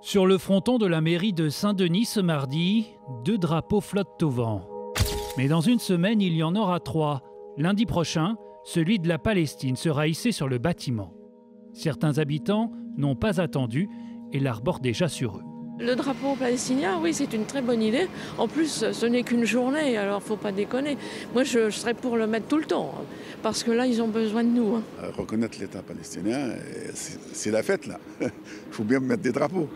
Sur le fronton de la mairie de Saint-Denis ce mardi, 2 drapeaux flottent au vent. Mais dans une semaine, il y en aura 3. Lundi prochain, celui de la Palestine sera hissé sur le bâtiment. Certains habitants n'ont pas attendu et l'arborent déjà sur eux. Le drapeau palestinien, oui, c'est une très bonne idée. En plus, ce n'est qu'une journée, alors faut pas déconner. Moi, je serais pour le mettre tout le temps, parce que là, ils ont besoin de nous. Reconnaître l'État palestinien, c'est la fête, là. Il faut bien mettre des drapeaux.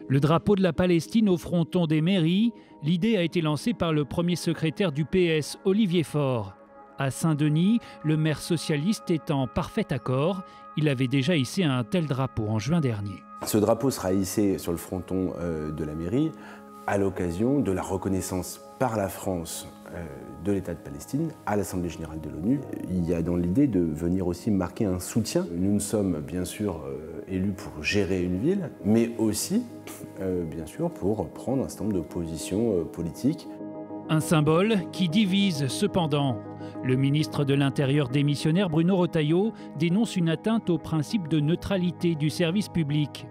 Le drapeau de la Palestine au fronton des mairies, l'idée a été lancée par le premier secrétaire du PS, Olivier Faure. À Saint-Denis, le maire socialiste est en parfait accord. Il avait déjà hissé un tel drapeau en juin dernier. Ce drapeau sera hissé sur le fronton de la mairie à l'occasion de la reconnaissance par la France de l'État de Palestine à l'Assemblée générale de l'ONU. Il y a dans l'idée de venir aussi marquer un soutien. Nous sommes bien sûr élus pour gérer une ville, mais aussi bien sûr pour prendre un certain nombre de positions politiques. Un symbole qui divise cependant. Le ministre de l'Intérieur démissionnaire Bruno Retailleau dénonce une atteinte au principe de neutralité du service public.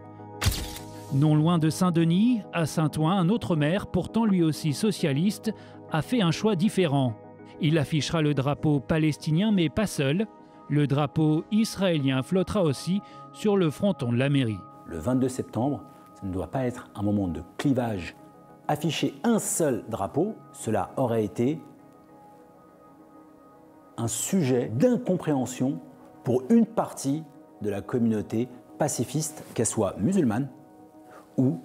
Non loin de Saint-Denis, à Saint-Ouen, un autre maire, pourtant lui aussi socialiste, a fait un choix différent. Il affichera le drapeau palestinien, mais pas seul. Le drapeau israélien flottera aussi sur le fronton de la mairie. Le 22 septembre, ça ne doit pas être un moment de clivage. Afficher un seul drapeau, cela aurait été un sujet d'incompréhension pour une partie de la communauté pacifiste, qu'elle soit musulmane ou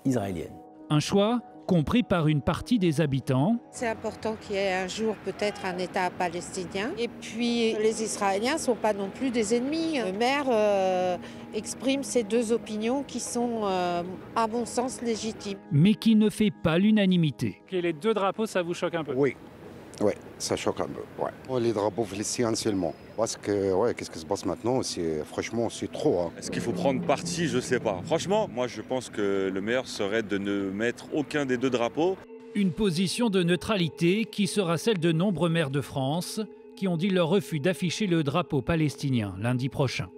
israélienne. Un choix compris par une partie des habitants. C'est important qu'il y ait un jour peut-être un État palestinien. Et puis les Israéliens ne sont pas non plus des ennemis. Le maire exprime ces deux opinions qui sont, à mon sens, légitimes. Mais qui ne fait pas l'unanimité. Que les 2 drapeaux, ça vous choque un peu? Oui, ça choque un peu. Ouais. Les drapeaux palestiniens seulement. Parce que, qu'est-ce qui se passe maintenant? Franchement, c'est trop. Hein. Est-ce qu'il faut prendre parti? Je sais pas. Franchement, moi je pense que le meilleur serait de ne mettre aucun des 2 drapeaux. Une position de neutralité qui sera celle de nombreux maires de France qui ont dit leur refus d'afficher le drapeau palestinien lundi prochain.